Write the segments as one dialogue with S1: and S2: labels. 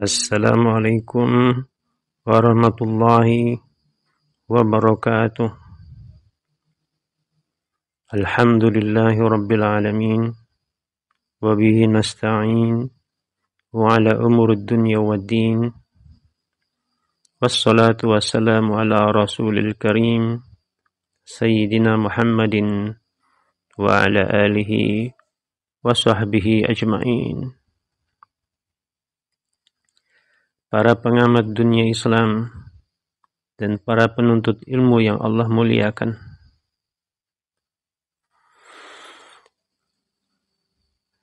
S1: Assalamualaikum warahmatullahi wabarakatuh. Alhamdulillahi rabbil alamin. Wa bihi nasta'in. Wa ala umurud dunya waddin. Wassalatu wassalamu ala rasulil karim. Sayyidina Muhammadin wa ala alihi wa sahbihi ajma'in. Para pengamat dunia Islam dan para penuntut ilmu yang Allah muliakan.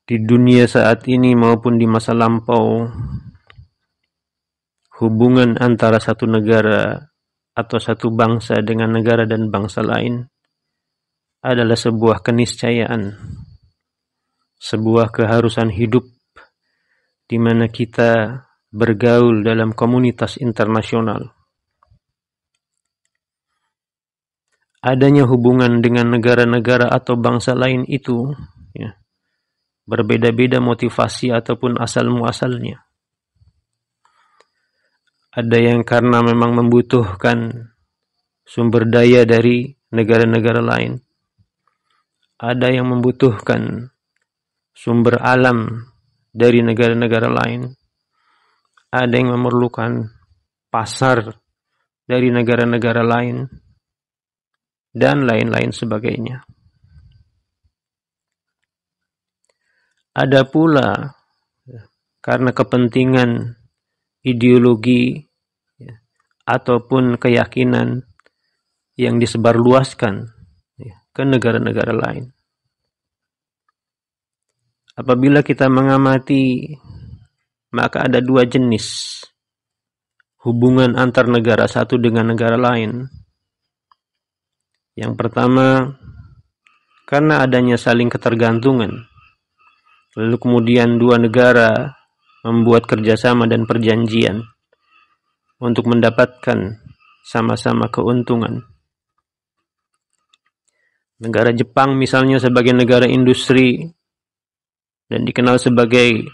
S1: Di dunia saat ini maupun di masa lampau, hubungan antara satu negara atau satu bangsa dengan negara dan bangsa lain adalah sebuah keniscayaan, sebuah keharusan hidup di mana kita bergaul dalam komunitas internasional. Adanya hubungan dengan negara-negara atau bangsa lain itu berbeda-beda motivasi ataupun asal-muasalnya. Ada yang karena memang membutuhkan sumber daya dari negara-negara lain. Ada yang membutuhkan sumber alam dari negara-negara lain. Ada yang memerlukan pasar dari negara-negara lain, dan lain-lain sebagainya. Ada pula karena kepentingan ideologi ataupun keyakinan yang disebarluaskan ke negara-negara lain. Apabila kita mengamati, maka ada dua jenis hubungan antar negara satu dengan negara lain. Yang pertama, karena adanya saling ketergantungan. Lalu kemudian dua negara membuat kerjasama dan perjanjian untuk mendapatkan sama-sama keuntungan. Negara Jepang misalnya sebagai negara industri dan dikenal sebagai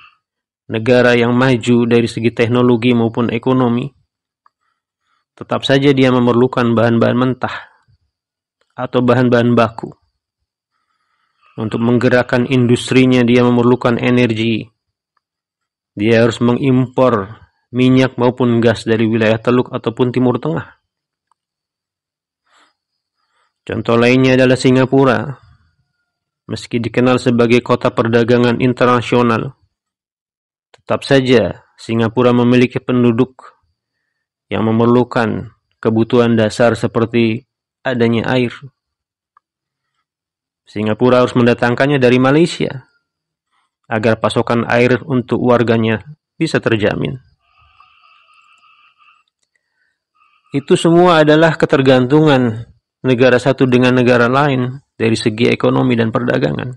S1: negara yang maju dari segi teknologi maupun ekonomi, tetap saja dia memerlukan bahan-bahan mentah atau bahan-bahan baku. Untuk menggerakkan industrinya dia memerlukan energi. Dia harus mengimpor minyak maupun gas dari wilayah Teluk ataupun Timur Tengah. Contoh lainnya adalah Singapura. Meski dikenal sebagai kota perdagangan internasional, tetap saja Singapura memiliki penduduk yang memerlukan kebutuhan dasar seperti adanya air. Singapura harus mendatangkannya dari Malaysia agar pasokan air untuk warganya bisa terjamin. Itu semua adalah ketergantungan negara satu dengan negara lain dari segi ekonomi dan perdagangan.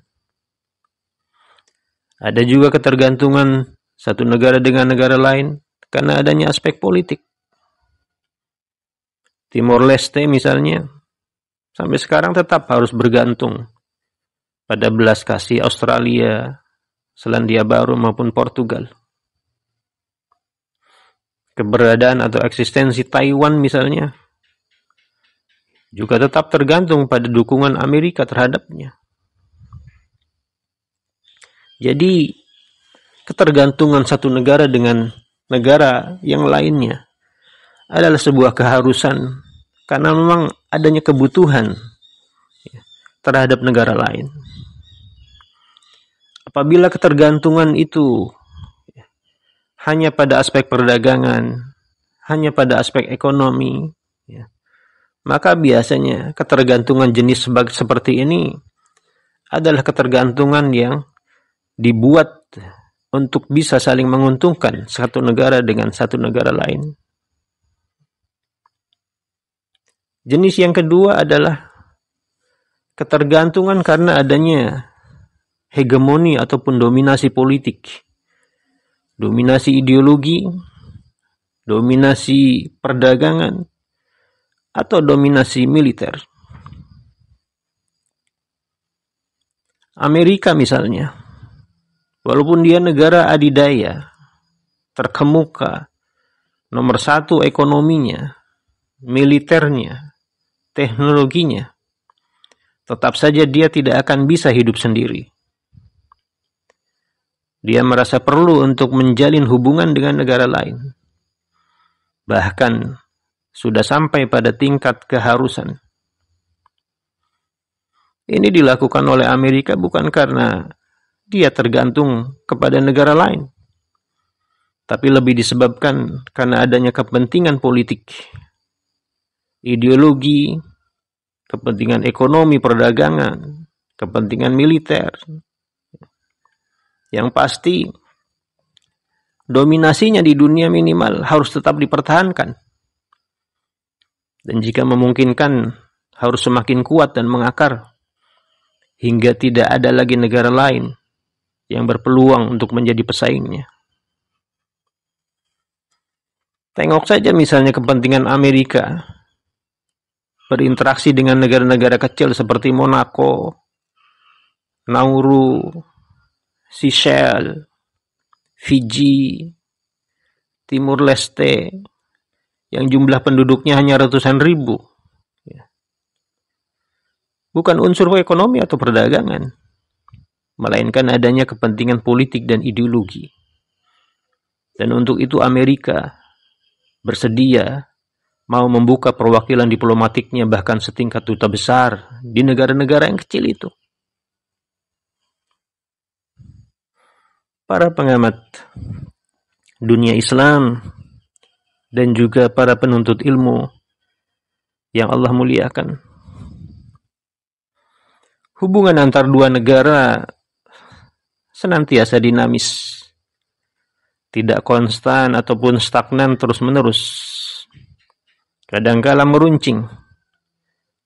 S1: Ada juga ketergantungan satu negara dengan negara lain karena adanya aspek politik. Timor Leste misalnya, sampai sekarang tetap harus bergantung pada belas kasih Australia, Selandia Baru maupun Portugal. Keberadaan atau eksistensi Taiwan misalnya juga tetap tergantung pada dukungan Amerika terhadapnya. Jadi, ketergantungan satu negara dengan negara yang lainnya adalah sebuah keharusan karena memang adanya kebutuhan terhadap negara lain. Apabila ketergantungan itu hanya pada aspek perdagangan, hanya pada aspek ekonomi, maka biasanya ketergantungan jenis seperti ini adalah ketergantungan yang dibuat untuk bisa saling menguntungkan satu negara dengan satu negara lain. Jenis yang kedua adalah ketergantungan karena adanya hegemoni ataupun dominasi politik, dominasi ideologi, dominasi perdagangan, atau dominasi militer. Amerika misalnya, walaupun dia negara adidaya, terkemuka, nomor satu ekonominya, militernya, teknologinya, tetap saja dia tidak akan bisa hidup sendiri. Dia merasa perlu untuk menjalin hubungan dengan negara lain. Bahkan sudah sampai pada tingkat keharusan. Ini dilakukan oleh Amerika bukan karena dia tergantung kepada negara lain, tapi lebih disebabkan karena adanya kepentingan politik, ideologi, kepentingan ekonomi, perdagangan, kepentingan militer. Yang pasti, dominasinya di dunia minimal harus tetap dipertahankan. Dan jika memungkinkan, harus semakin kuat dan mengakar, hingga tidak ada lagi negara lain yang berpeluang untuk menjadi pesaingnya. Tengok saja misalnya kepentingan Amerika berinteraksi dengan negara-negara kecil seperti Monaco, Nauru, Seychelles, Fiji, Timur Leste, yang jumlah penduduknya hanya ratusan ribu. Bukan unsur ekonomi atau perdagangan, melainkan adanya kepentingan politik dan ideologi. Dan untuk itu Amerika bersedia mau membuka perwakilan diplomatiknya bahkan setingkat duta besar di negara-negara yang kecil itu. Para pengamat dunia Islam dan juga para penuntut ilmu yang Allah muliakan, hubungan antar dua negara senantiasa dinamis, tidak konstan ataupun stagnan terus-menerus. Kadangkala meruncing,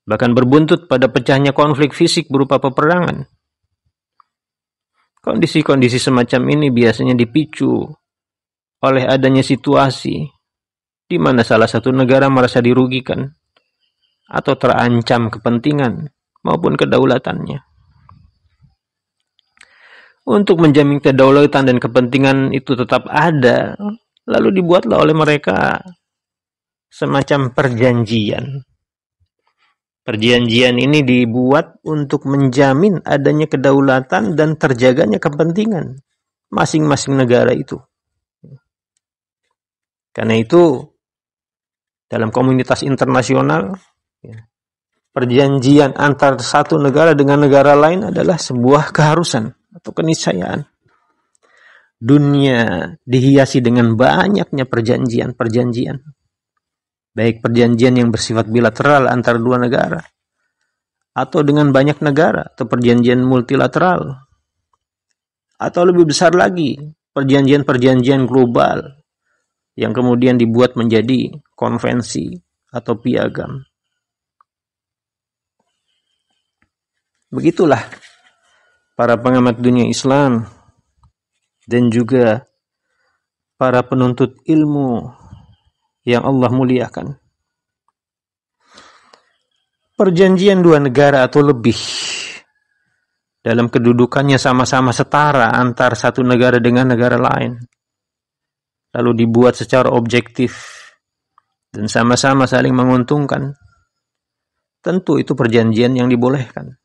S1: bahkan berbuntut pada pecahnya konflik fisik berupa peperangan. Kondisi-kondisi semacam ini biasanya dipicu oleh adanya situasi di mana salah satu negara merasa dirugikan atau terancam kepentingan maupun kedaulatannya. Untuk menjamin kedaulatan dan kepentingan itu tetap ada, lalu dibuatlah oleh mereka semacam perjanjian. Perjanjian ini dibuat untuk menjamin adanya kedaulatan dan terjaganya kepentingan masing-masing negara itu. Karena itu, dalam komunitas internasional, perjanjian antar satu negara dengan negara lain adalah sebuah keharusan atau keniscayaan. Dunia dihiasi dengan banyaknya perjanjian-perjanjian. Baik perjanjian yang bersifat bilateral antar dua negara, atau dengan banyak negara, atau perjanjian multilateral, atau lebih besar lagi, perjanjian-perjanjian global yang kemudian dibuat menjadi konvensi atau piagam. Begitulah para pengamat dunia Islam dan juga para penuntut ilmu yang Allah muliakan. Perjanjian dua negara atau lebih dalam kedudukannya sama-sama setara antar satu negara dengan negara lain, lalu dibuat secara objektif dan sama-sama saling menguntungkan, tentu itu perjanjian yang dibolehkan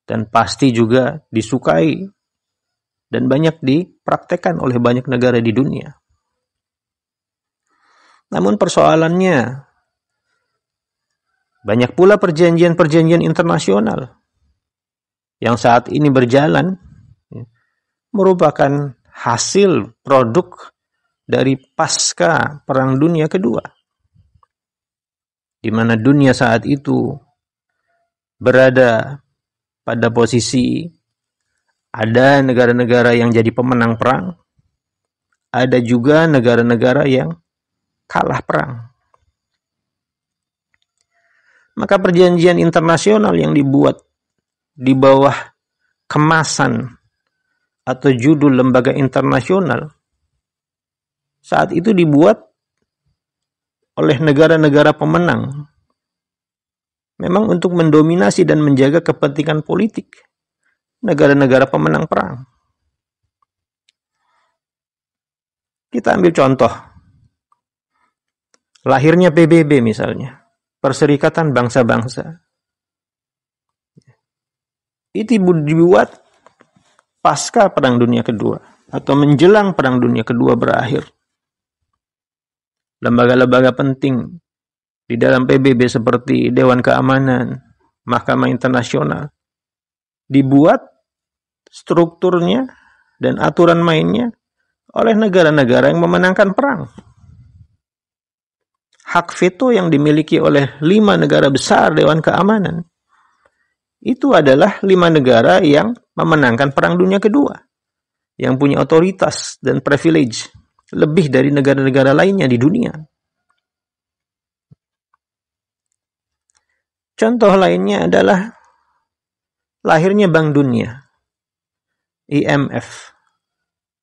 S1: dan pasti juga disukai dan banyak dipraktekkan oleh banyak negara di dunia. Namun persoalannya, banyak pula perjanjian-perjanjian internasional yang saat ini berjalan merupakan hasil produk dari pasca Perang Dunia Kedua, di mana dunia saat itu berada pada posisi ada negara-negara yang jadi pemenang perang, ada juga negara-negara yang kalah perang. Maka perjanjian internasional yang dibuat di bawah kemasan atau judul lembaga internasional saat itu dibuat oleh negara-negara pemenang memang untuk mendominasi dan menjaga kepentingan politik negara-negara pemenang perang. Kita ambil contoh. Lahirnya PBB misalnya. Perserikatan Bangsa-Bangsa. Itu dibuat pasca Perang Dunia Kedua. Atau menjelang Perang Dunia Kedua berakhir. Lembaga-lembaga penting di dalam PBB seperti Dewan Keamanan, Mahkamah Internasional, dibuat strukturnya dan aturan mainnya oleh negara-negara yang memenangkan perang. Hak veto yang dimiliki oleh 5 negara besar Dewan Keamanan, itu adalah 5 negara yang memenangkan Perang Dunia Kedua, yang punya otoritas dan privilege lebih dari negara-negara lainnya di dunia. Contoh lainnya adalah lahirnya Bank Dunia, IMF.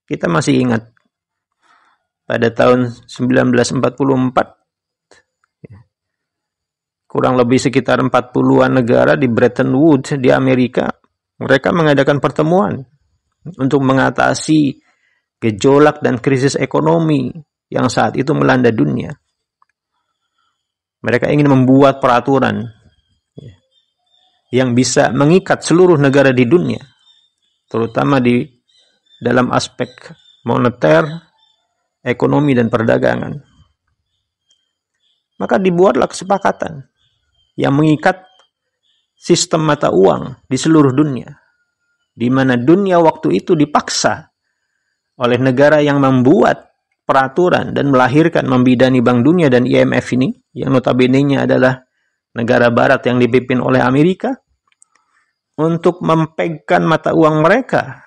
S1: Kita masih ingat pada tahun 1944, kurang lebih sekitar 40-an negara di Bretton Woods di Amerika, mereka mengadakan pertemuan untuk mengatasi gejolak dan krisis ekonomi yang saat itu melanda dunia. Mereka ingin membuat peraturan yang bisa mengikat seluruh negara di dunia, terutama di dalam aspek moneter, ekonomi, dan perdagangan. Maka dibuatlah kesepakatan yang mengikat sistem mata uang di seluruh dunia, di mana dunia waktu itu dipaksa oleh negara yang membuat peraturan dan melahirkan, membidani Bank Dunia dan IMF ini, yang notabene-nya adalah negara barat yang dipimpin oleh Amerika, untuk mempegang mata uang mereka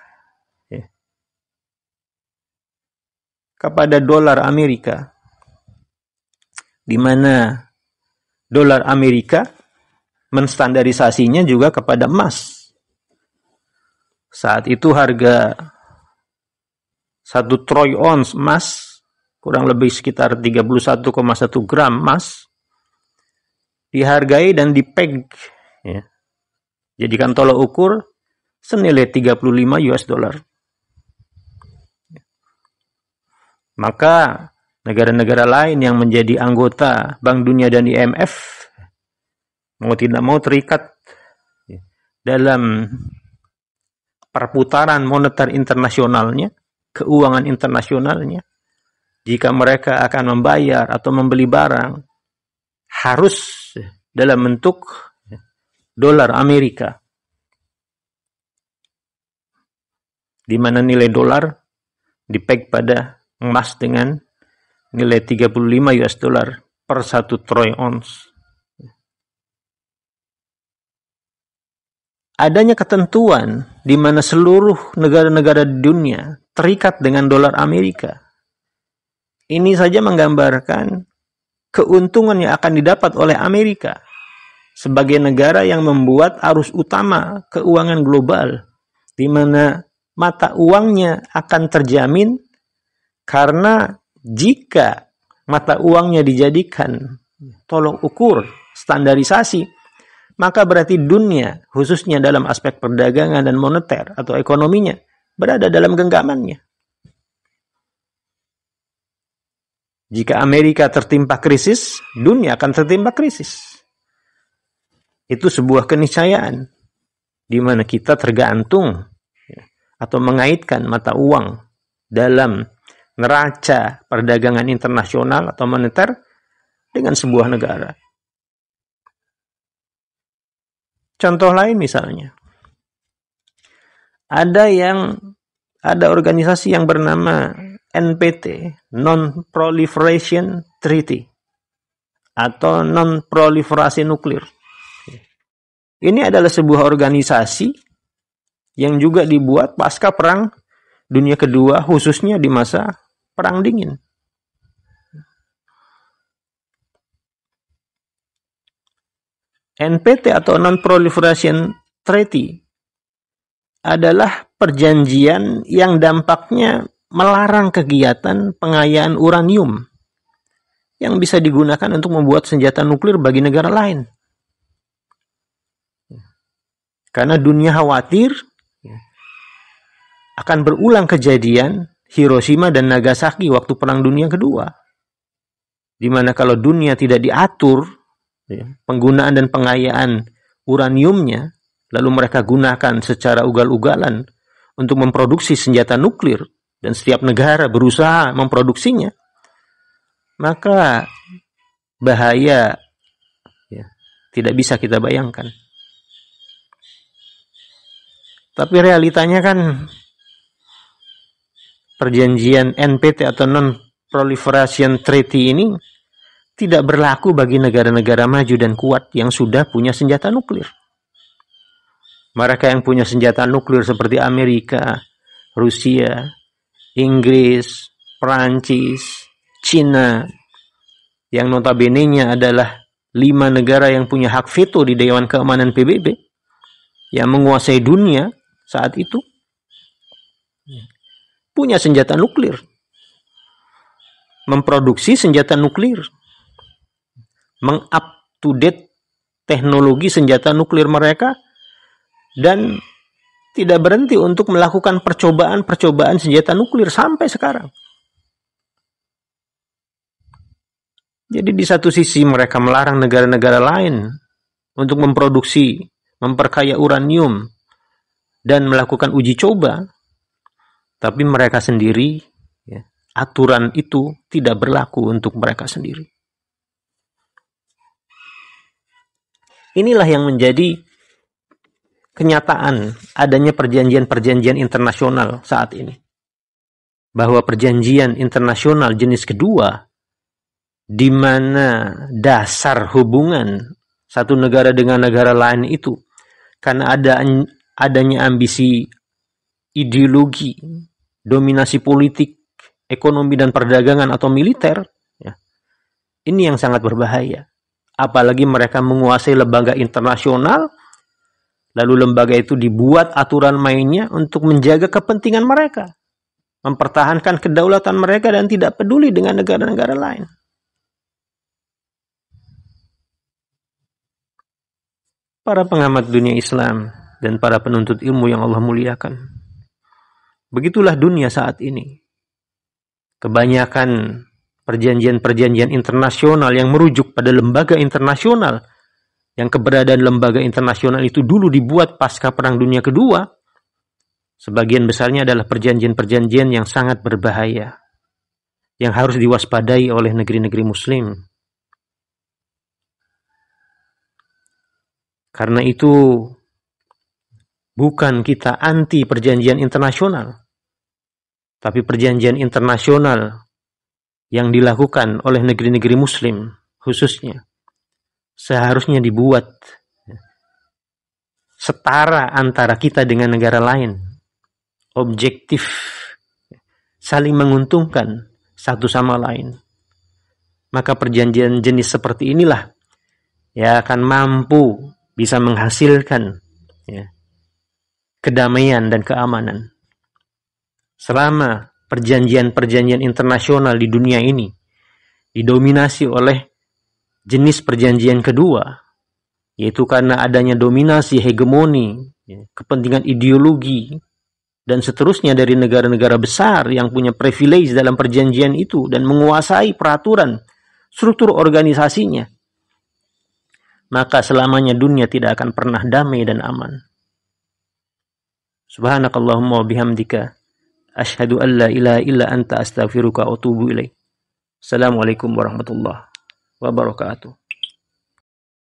S1: kepada dolar Amerika, di mana dolar Amerika menstandarisasinya juga kepada emas. Saat itu harga 1 troy ounce emas, kurang lebih sekitar 31,1 gram emas, dihargai dan dipeg, jadikan tolok ukur senilai 35 US dollar. Maka negara-negara lain yang menjadi anggota Bank Dunia dan IMF mau tidak mau terikat dalam perputaran moneter internasionalnya, keuangan internasionalnya. Jika mereka akan membayar atau membeli barang, harus dalam bentuk dolar Amerika, di mana nilai dolar dipeg pada emas dengan nilai 35 US dollar per 1 troy ounce. Adanya ketentuan di mana seluruh negara-negara di dunia terikat dengan dolar Amerika. Ini saja menggambarkan keuntungan yang akan didapat oleh Amerika sebagai negara yang membuat arus utama keuangan global, di mana mata uangnya akan terjamin, karena jika mata uangnya dijadikan tolok ukur standarisasi, maka berarti dunia, khususnya dalam aspek perdagangan dan moneter atau ekonominya, berada dalam genggamannya. Jika Amerika tertimpa krisis, dunia akan tertimpa krisis. Itu sebuah keniscayaan, di mana kita tergantung atau mengaitkan mata uang dalam neraca perdagangan internasional atau moneter dengan sebuah negara. Contoh lain misalnya, ada organisasi yang bernama NPT, Non-Proliferation Treaty, atau non-proliferasi nuklir. Ini adalah sebuah organisasi yang juga dibuat pasca Perang Dunia Kedua, khususnya di masa Perang Dingin. NPT atau Non-Proliferation Treaty adalah perjanjian yang dampaknya melarang kegiatan pengayaan uranium yang bisa digunakan untuk membuat senjata nuklir bagi negara lain. Karena dunia khawatir akan berulang kejadian Hiroshima dan Nagasaki waktu Perang Dunia Kedua. Di mana kalau dunia tidak diatur, penggunaan dan pengayaan uraniumnya, lalu mereka gunakan secara ugal-ugalan untuk memproduksi senjata nuklir, dan setiap negara berusaha memproduksinya, maka bahaya tidak bisa kita bayangkan. Tapi realitanya kan perjanjian NPT atau Non-Proliferation Treaty ini tidak berlaku bagi negara-negara maju dan kuat yang sudah punya senjata nuklir. Mereka yang punya senjata nuklir seperti Amerika, Rusia, Inggris, Perancis, Cina, yang notabene-nya adalah 5 negara yang punya hak veto di Dewan Keamanan PBB, yang menguasai dunia saat itu, punya senjata nuklir, memproduksi senjata nuklir, meng-up-to-date teknologi senjata nuklir mereka, dan tidak berhenti untuk melakukan percobaan-percobaan senjata nuklir sampai sekarang. Jadi di satu sisi mereka melarang negara-negara lain untuk memproduksi, memperkaya uranium, dan melakukan uji coba, tapi mereka sendiri, aturan itu tidak berlaku untuk mereka sendiri. Inilah yang menjadi kenyataan adanya perjanjian-perjanjian internasional saat ini. Bahwa perjanjian internasional jenis kedua, di mana dasar hubungan satu negara dengan negara lain itu karena adanya ambisi ideologi, dominasi politik, ekonomi dan perdagangan atau militer, ini yang sangat berbahaya. Apalagi mereka menguasai lembaga internasional, lalu lembaga itu dibuat aturan mainnya untuk menjaga kepentingan mereka, mempertahankan kedaulatan mereka dan tidak peduli dengan negara-negara lain. Para pengamat dunia Islam dan para penuntut ilmu yang Allah muliakan, begitulah dunia saat ini. Kebanyakan perjanjian-perjanjian internasional yang merujuk pada lembaga internasional, yang keberadaan lembaga internasional itu dulu dibuat pasca Perang Dunia Kedua, sebagian besarnya adalah perjanjian-perjanjian yang sangat berbahaya, yang harus diwaspadai oleh negeri-negeri Muslim. Karena itu, bukan kita anti perjanjian internasional, tapi perjanjian internasional yang dilakukan oleh negeri-negeri Muslim khususnya seharusnya dibuat setara antara kita dengan negara lain, objektif, saling menguntungkan satu sama lain. Maka perjanjian jenis seperti inilah ya akan mampu bisa menghasilkan kedamaian dan keamanan. Selama perjanjian-perjanjian internasional di dunia ini didominasi oleh jenis perjanjian kedua, yaitu karena adanya dominasi, hegemoni, kepentingan ideologi, dan seterusnya dari negara-negara besar yang punya privilege dalam perjanjian itu dan menguasai peraturan, struktur organisasinya, maka selamanya dunia tidak akan pernah damai dan aman. Subhanakallahumma wa bihamdika asyhadu an la ilaha illa anta astaghfiruka wa atubu ilaik. Assalamualaikum warahmatullahi wabarakatuh.